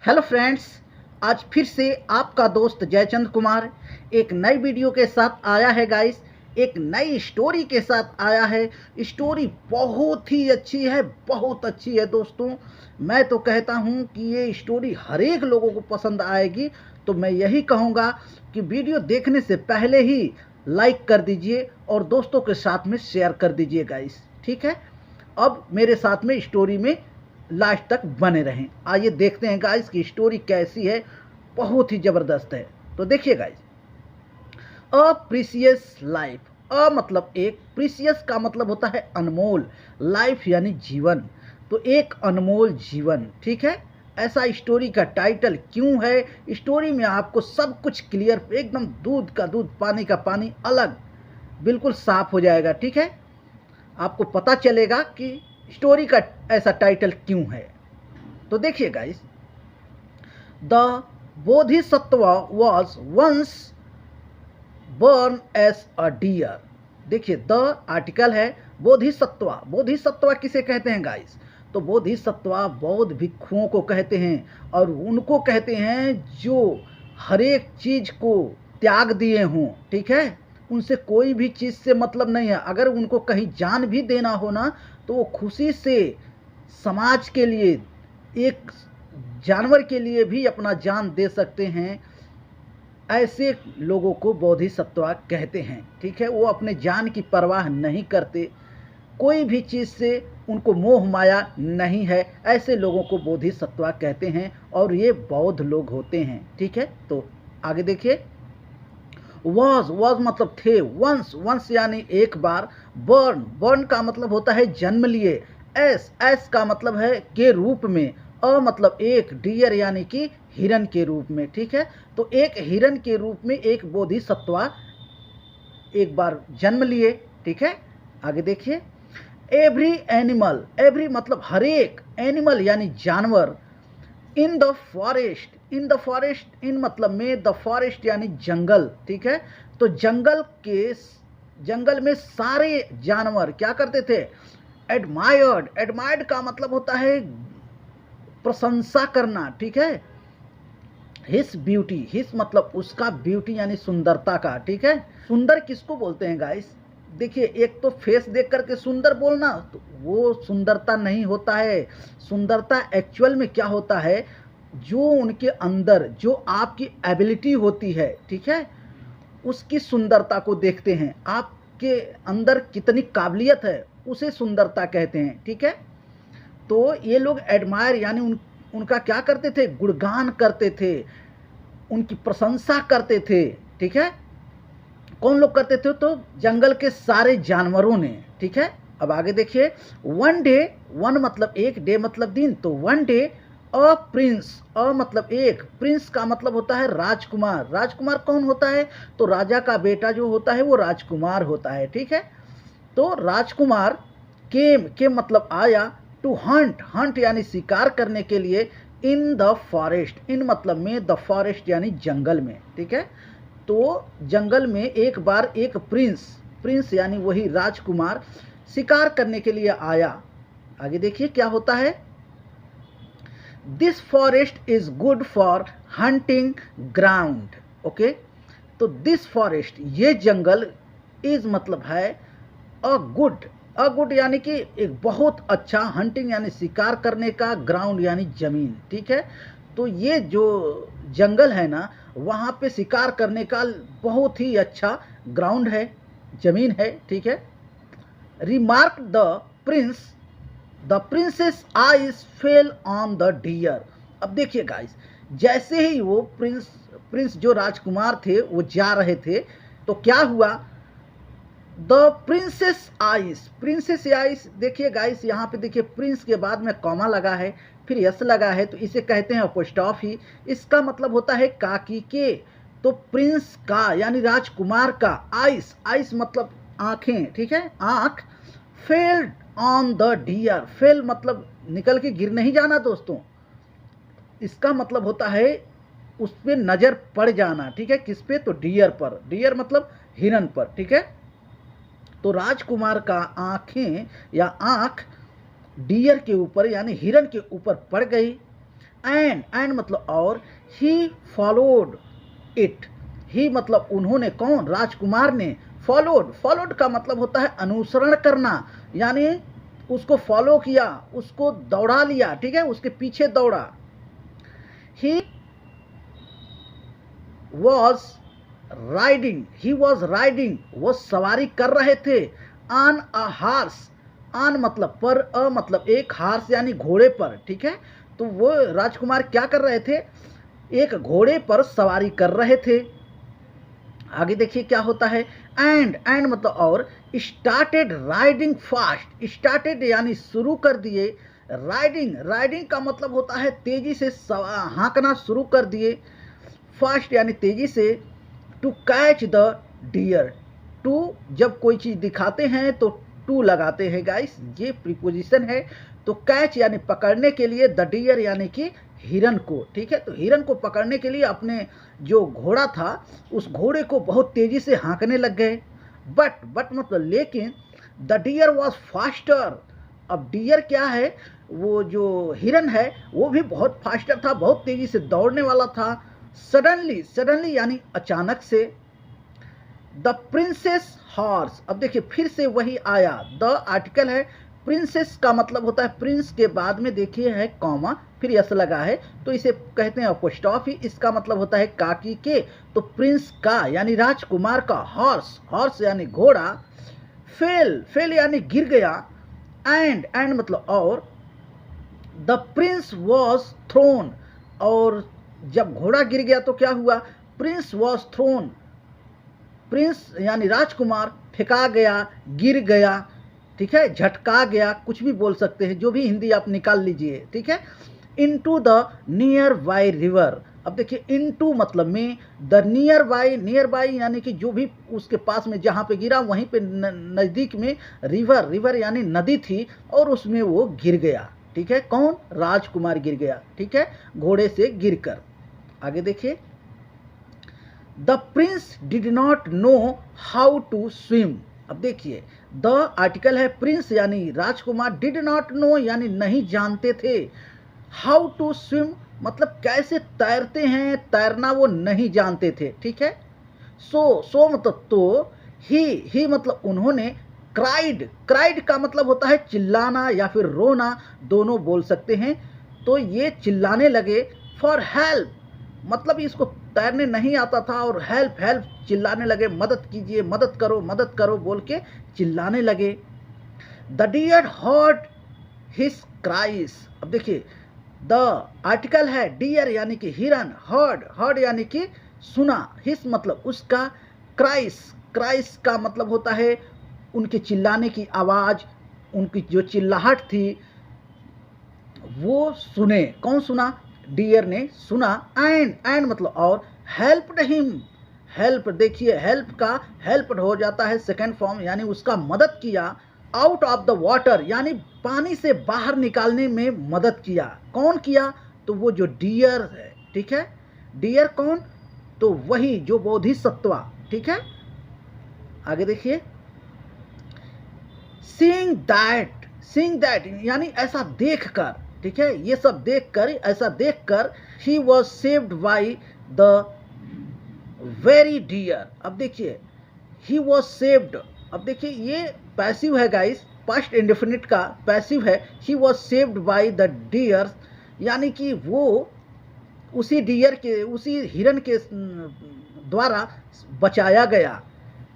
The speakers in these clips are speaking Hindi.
हेलो फ्रेंड्स, आज फिर से आपका दोस्त जयचंद कुमार एक नई वीडियो के साथ आया है गाइस। एक नई स्टोरी के साथ आया है। स्टोरी बहुत ही अच्छी है, बहुत अच्छी है दोस्तों। मैं तो कहता हूँ कि ये स्टोरी हर एक लोगों को पसंद आएगी। तो मैं यही कहूँगा कि वीडियो देखने से पहले ही लाइक कर दीजिए और दोस्तों के साथ में शेयर कर दीजिए गाइस, ठीक है। अब मेरे साथ में स्टोरी में लास्ट तक बने रहें। आइए देखते हैं गाइस की स्टोरी कैसी है। बहुत ही ज़बरदस्त है। तो देखिए गाइस, अ प्रीसियस लाइफ। अ मतलब एक, प्रीसियस का मतलब होता है अनमोल, लाइफ यानी जीवन। तो एक अनमोल जीवन, ठीक है। ऐसा स्टोरी का टाइटल क्यों है, स्टोरी में आपको सब कुछ क्लियर, एकदम दूध का दूध पानी का पानी अलग बिल्कुल साफ हो जाएगा, ठीक है। आपको पता चलेगा कि स्टोरी का ऐसा टाइटल क्यों है। तो देखिए guys, the Bodhisattva was once born as a deer. देखिए, द आर्टिकल है, बोधिसत्व। बोधिसत्व किसे कहते हैं गाइस? तो बोधिसत्व बौद्ध भिक्षुओं को कहते हैं, और उनको कहते हैं जो हर एक चीज को त्याग दिए हों, ठीक है। उनसे कोई भी चीज़ से मतलब नहीं है। अगर उनको कहीं जान भी देना हो ना, तो वो खुशी से समाज के लिए, एक जानवर के लिए भी अपना जान दे सकते हैं। ऐसे लोगों को बोधिसत्व कहते हैं, ठीक है। वो अपने जान की परवाह नहीं करते, कोई भी चीज़ से उनको मोह माया नहीं है। ऐसे लोगों को बोधिसत्व कहते हैं, और ये बौद्ध लोग होते हैं, ठीक है। तो आगे देखिए, वॉज मतलब थे, वंस यानी एक बार, बर्न का मतलब होता है जन्म लिए, एस का मतलब है के रूप में, अ मतलब एक, डियर यानी कि हिरन के रूप में, ठीक है। तो एक हिरन के रूप में एक बोधिसत्व एक बार जन्म लिए, ठीक है। आगे देखिए, एवरी एनिमल, एवरी मतलब हर एक, एनिमल यानी जानवर, in the forest, in the forest, in मतलब में, द फॉरेस्ट यानी जंगल, ठीक है। तो जंगल में सारे जानवर क्या करते थे? एडमायर्ड, एडमायर्ड का मतलब होता है प्रशंसा करना, ठीक है। हिस ब्यूटी, हिस मतलब उसका, ब्यूटी यानी सुंदरता का, ठीक है। सुंदर किसको बोलते हैं गाइस? देखिए, एक तो फेस देख करके सुंदर बोलना, तो वो सुंदरता नहीं होता है। सुंदरता एक्चुअल में क्या होता है? जो उनके अंदर, जो आपकी एबिलिटी होती है, ठीक है, उसकी सुंदरता को देखते हैं। आपके अंदर कितनी काबिलियत है, उसे सुंदरता कहते हैं, ठीक है। तो ये लोग एडमायर यानी उनका क्या करते थे? गुणगान करते थे, उनकी प्रशंसा करते थे, ठीक है। कौन लोग करते थे? तो जंगल के सारे जानवरों ने, ठीक है। अब आगे देखिए, वन डे, वन मतलब एक, डे मतलब दिन, तो वन डे अ प्रिंस, अ मतलब एक, प्रिंस का मतलब होता है राजकुमार। राजकुमार कौन होता है? तो राजा का बेटा जो होता है वो राजकुमार होता है, ठीक है। तो राजकुमार के मतलब आया, टू हंट, हंट यानी शिकार करने के लिए, इन द फॉरेस्ट, इन मतलब में, द फॉरेस्ट यानी जंगल में, ठीक है। तो जंगल में एक बार एक प्रिंस, प्रिंस यानी वही राजकुमार, शिकार करने के लिए आया। आगे देखिए क्या होता है, this forest is good for hunting ground, okay. तो दिस फॉरेस्ट, ये जंगल, इज मतलब है अ गुड, अ गुड यानी कि एक बहुत अच्छा, हंटिंग यानी शिकार करने का, ग्राउंड यानी जमीन, ठीक है। तो ये जो जंगल है ना, वहाँ पे शिकार करने का बहुत ही अच्छा ग्राउंड है, जमीन है, ठीक है। Remark the prince, the princess eyes fell on the deer. अब देखिए गाइस, जैसे ही वो प्रिंस जो राजकुमार थे वो जा रहे थे, तो क्या हुआ? The princess ice, princess ice, देखिए गाइस, यहाँ पे देखिए प्रिंस के बाद में कॉमा लगा है, फिर यस लगा है, तो इसे कहते हैं अपोस्ट्रोफी। इसका मतलब होता है काकी के। तो प्रिंस का यानी राजकुमार का, आइस, आइस मतलब आंखें, ठीक है, आंख, felled on the deer, fell मतलब निकल के गिर नहीं जाना दोस्तों, इसका मतलब होता है उस पर नजर पड़ जाना, ठीक है। किस पे? तो डियर पर, डियर मतलब हिरन पर, ठीक है। तो राजकुमार का आंखें या आंख डियर के ऊपर यानी हिरन के ऊपर पड़ गई। एंड मतलब और, ही फॉलोड इट, ही मतलब उन्होंने, कौन, राजकुमार ने, फॉलोड, फॉलोड का मतलब होता है अनुसरण करना, यानी उसको फॉलो किया, उसको दौड़ा लिया, ठीक है, उसके पीछे दौड़ा। ही वॉज राइडिंग, वो सवारी कर रहे थे, ऑन अ हार्स, ऑन मतलब पर, अ मतलब एक, हार्स यानी घोड़े पर, ठीक है। तो वो राजकुमार क्या कर रहे थे, एक घोड़े पर सवारी कर रहे थे। आगे देखिए क्या होता है, एंड मतलब और, स्टार्टेड राइडिंग फास्ट, स्टार्टेड यानी शुरू कर दिए, राइडिंग का मतलब होता है तेजी से हाँकना शुरू कर दिए, फास्ट यानी तेजी से, to catch the deer, to जब कोई चीज दिखाते हैं तो टू लगाते हैं गाइस, ये प्रीपोजिशन है। तो कैच यानी पकड़ने के लिए, द डियर यानी कि हिरन को, ठीक है। तो हिरन को पकड़ने के लिए अपने जो घोड़ा था उस घोड़े को बहुत तेजी से हाँकने लग गए। बट मतलब लेकिन, द डियर वॉज फास्टर, अब डियर क्या है, वो जो हिरन है वो भी बहुत फास्टर था, बहुत तेजी से दौड़ने वाला था। सडनली यानी अचानक से, द प्रिंसेस हॉर्स, अब देखिए फिर से वही आया, द आर्टिकल है, प्रिंसेस का मतलब होता है प्रिंस के बाद में देखिए है कॉमा, फिर यस लगा है, तो इसे कहते हैं अपोस्ट्रोफी, इसका मतलब होता है काकी के, तो प्रिंस का यानी राजकुमार का, हॉर्स यानी घोड़ा, फेल यानी गिर गया, एंड मतलब और, द प्रिंस वॉज थ्रोन, और जब घोड़ा गिर गया तो क्या हुआ, प्रिंस वॉज थ्रोन, प्रिंस यानी राजकुमार फेंका गया, गिर गया, ठीक है, झटका गया, कुछ भी बोल सकते हैं, जो भी हिंदी आप निकाल लीजिए, ठीक है, into the near by river, अब देखिए इनटू मतलब में, द नियर बाई यानी कि जो भी उसके पास में जहाँ पे गिरा वहीं पे नज़दीक में रिवर यानी नदी थी, और उसमें वो गिर गया, ठीक है, कौन, राजकुमार गिर गया, ठीक है, घोड़े से गिरकर। आगे देखिए, the prince did not know how to swim, अब देखिए द आर्टिकल है, प्रिंस यानी राजकुमार, डिड नॉट नो यानी नहीं जानते थे, हाउ टू स्विम मतलब कैसे तैरते हैं, तैरना वो नहीं जानते थे, ठीक है। सो मतलब तो, ही मतलब उन्होंने, क्राइड का मतलब होता है चिल्लाना या फिर रोना, दोनों बोल सकते हैं। तो ये चिल्लाने लगे, फॉर हेल्प मतलब इसको तैरने नहीं आता था, और हेल्प चिल्लाने लगे, मदद कीजिए, मदद करो बोल के चिल्लाने लगे। The deer heard his cries, अब देखिए द आर्टिकल है, डियर यानी कि हिरन, हर्ड यानी कि सुना, हिस मतलब उसका, क्राइस का मतलब होता है उनके चिल्लाने की आवाज, उनकी जो चिल्लाहट थी वो सुने, कौन सुना, डियर ने सुना, एंड मतलब और, हेल्प्ड हिम, हेल्प देखिए हेल्प का हेल्प हो जाता है सेकेंड फॉर्म, यानी उसका मदद किया, आउट ऑफ द वाटर यानी पानी से बाहर निकालने में मदद किया, कौन किया, तो वो जो डियर है, ठीक है, डियर कौन, तो वही जो बोधिसत्वा, ठीक है। आगे देखिए, सीइंग दैट यानी ऐसा देखकर, ठीक है, ये सब देखकर, ऐसा देखकर, he was saved by the very deer, अब देखिए ही वॉज सेव्ड, अब देखिए ये पैसिव है गाइस, पास्ट इंडेफिनिट का पैसिव है, he was saved by the deer, यानी कि वो उसी डियर के, उसी हिरन के द्वारा बचाया गया।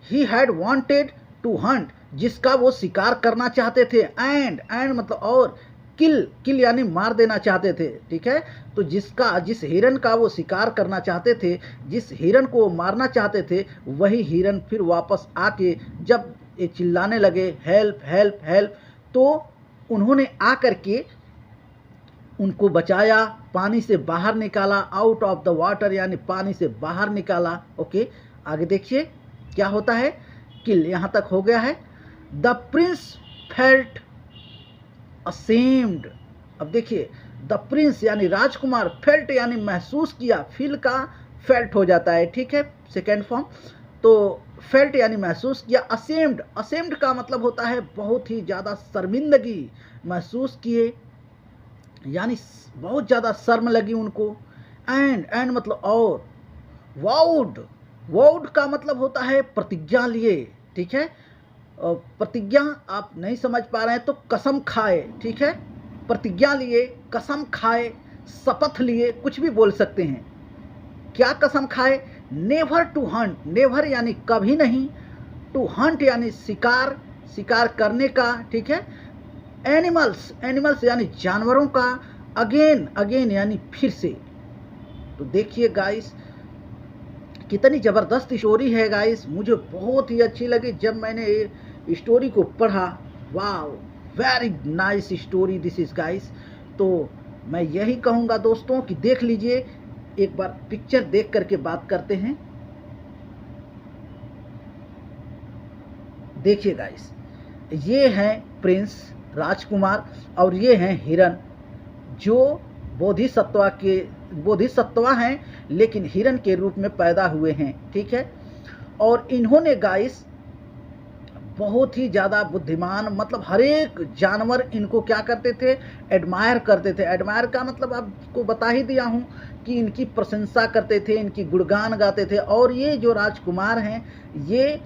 He had wanted to hunt, जिसका वो शिकार करना चाहते थे, एंड मतलब और, किल यानी मार देना चाहते थे, ठीक है। तो जिस हिरन का वो शिकार करना चाहते थे, जिस हिरन को वो मारना चाहते थे, वही हिरन फिर वापस आके जब ये चिल्लाने लगे हेल्प, तो उन्होंने आकर के उनको बचाया, पानी से बाहर निकाला, आउट ऑफ द वाटर यानी पानी से बाहर निकाला। ओके, आगे देखिए क्या होता है, किल यहाँ तक हो गया है। द प्रिंस फेल्ट असेम्ड, अब देखिए द प्रिंस यानी राजकुमार, फेल्ट यानी महसूस किया, फील का फेल्ट हो जाता है, ठीक है, सेकेंड फॉर्म, तो फेल्ट यानी महसूस किया, असेम्ड का मतलब होता है बहुत ही ज़्यादा शर्मिंदगी महसूस किए, यानी बहुत ज़्यादा शर्म लगी उनको। एंड मतलब और वाउड, वाउड का मतलब होता है प्रतिज्ञा लिए, ठीक है। प्रतिज्ञा आप नहीं समझ पा रहे हैं तो कसम खाए, ठीक है। प्रतिज्ञा लिए, कसम खाए, शपथ लिए, कुछ भी बोल सकते हैं। क्या कसम खाए? नेवर टू हंट, नेवर यानी कभी नहीं, टू हंट यानी शिकार, शिकार करने का, ठीक है। एनिमल्स, एनिमल्स यानी जानवरों का, अगेन, अगेन यानी फिर से। तो देखिए गाइस कितनी ज़बरदस्त स्टोरी है गाइस, मुझे बहुत ही अच्छी लगी जब मैंने ये स्टोरी को पढ़ा। वाह, very nice story this is guys. तो मैं यही कहूँगा दोस्तों कि देख लीजिए, एक बार पिक्चर देख करके बात करते हैं। देखिए गाइस, ये हैं प्रिंस राजकुमार और ये हैं हिरन, जो बोधिसत्वा हैं लेकिन हिरन के रूप में पैदा हुए हैं, ठीक है। और इन्होंने गाइस बहुत ही ज़्यादा बुद्धिमान, मतलब हर एक जानवर इनको क्या करते थे? एडमायर करते थे। एडमायर का मतलब आपको बता ही दिया हूँ कि इनकी प्रशंसा करते थे, इनकी गुणगान गाते थे। और ये जो राजकुमार हैं, ये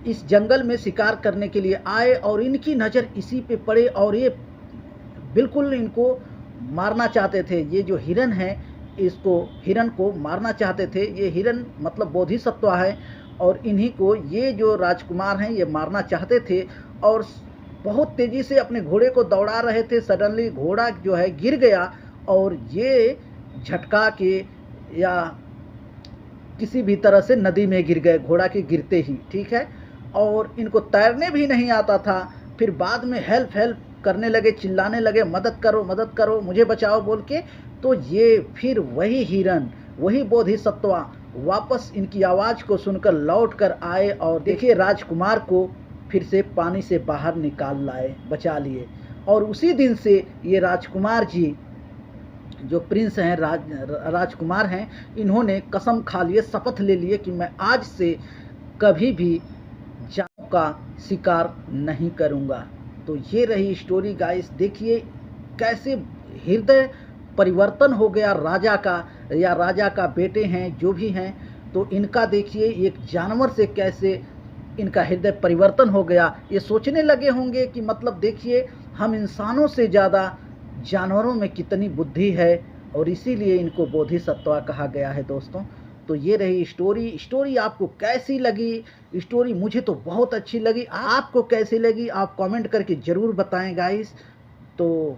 इस जंगल में शिकार करने के लिए आए और इनकी नज़र इसी पे पड़े और ये बिल्कुल इनको मारना चाहते थे। ये जो हिरन है, इसको, हिरन को मारना चाहते थे। ये हिरन मतलब बोधिसत्व है और इन्हीं को ये जो राजकुमार हैं ये मारना चाहते थे और बहुत तेज़ी से अपने घोड़े को दौड़ा रहे थे। सडनली घोड़ा जो है गिर गया और ये झटका के या किसी भी तरह से नदी में गिर गए घोड़ा के गिरते ही, ठीक है। और इनको तैरने भी नहीं आता था। फिर बाद में हेल्प हेल्प करने लगे, चिल्लाने लगे, मदद करो, मुझे बचाओ बोल के। तो ये फिर वही हिरन, वही बोधिसत्वा वापस इनकी आवाज़ को सुनकर लौट कर आए और देखिए राजकुमार को फिर से पानी से बाहर निकाल लाए, बचा लिए। और उसी दिन से ये राजकुमार जी जो प्रिंस हैं, राजकुमार हैं, इन्होंने कसम खा लिए, शपथ ले लिए कि मैं आज से कभी भी जानवरों का शिकार नहीं करूँगा। तो ये रही स्टोरी गाइस। देखिए कैसे हृदय परिवर्तन हो गया राजा का, या राजा का बेटे हैं जो भी हैं, तो इनका देखिए एक जानवर से कैसे इनका हृदय परिवर्तन हो गया। ये सोचने लगे होंगे कि मतलब देखिए हम इंसानों से ज़्यादा जानवरों में कितनी बुद्धि है और इसीलिए इनको बोधिसत्व कहा गया है दोस्तों। तो ये रही स्टोरी। स्टोरी आपको कैसी लगी? स्टोरी मुझे तो बहुत अच्छी लगी, आपको कैसी लगी आप कमेंट करके ज़रूर बताएं गाइस। तो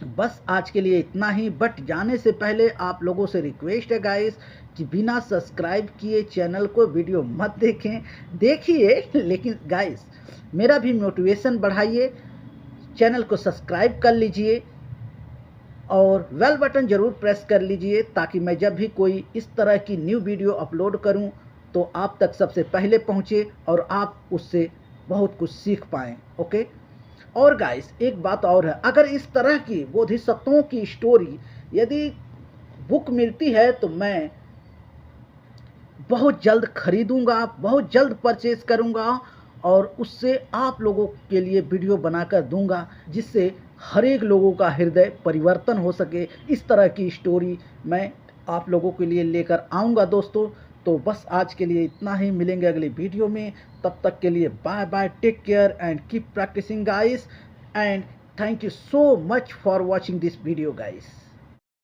बस आज के लिए इतना ही, बट जाने से पहले आप लोगों से रिक्वेस्ट है गाइस कि बिना सब्सक्राइब किए चैनल को वीडियो मत देखें, देखिए लेकिन गाइस मेरा भी मोटिवेशन बढ़ाइए, चैनल को सब्सक्राइब कर लीजिए और बेल बटन ज़रूर प्रेस कर लीजिए ताकि मैं जब भी कोई इस तरह की न्यू वीडियो अपलोड करूं तो आप तक सबसे पहले पहुंचे और आप उससे बहुत कुछ सीख पाएँ, ओके। और गाइस एक बात और है, अगर इस तरह की बोधिसत्वों की स्टोरी यदि बुक मिलती है तो मैं बहुत जल्द खरीदूंगा, बहुत जल्द परचेज करूंगा और उससे आप लोगों के लिए वीडियो बनाकर दूंगा जिससे हर एक लोगों का हृदय परिवर्तन हो सके। इस तरह की स्टोरी मैं आप लोगों के लिए लेकर आऊँगा दोस्तों। तो बस आज के लिए इतना ही, मिलेंगे अगली वीडियो में। तब तक के लिए bye bye, take care and keep practising guys, and thank you so much for watching this video guys.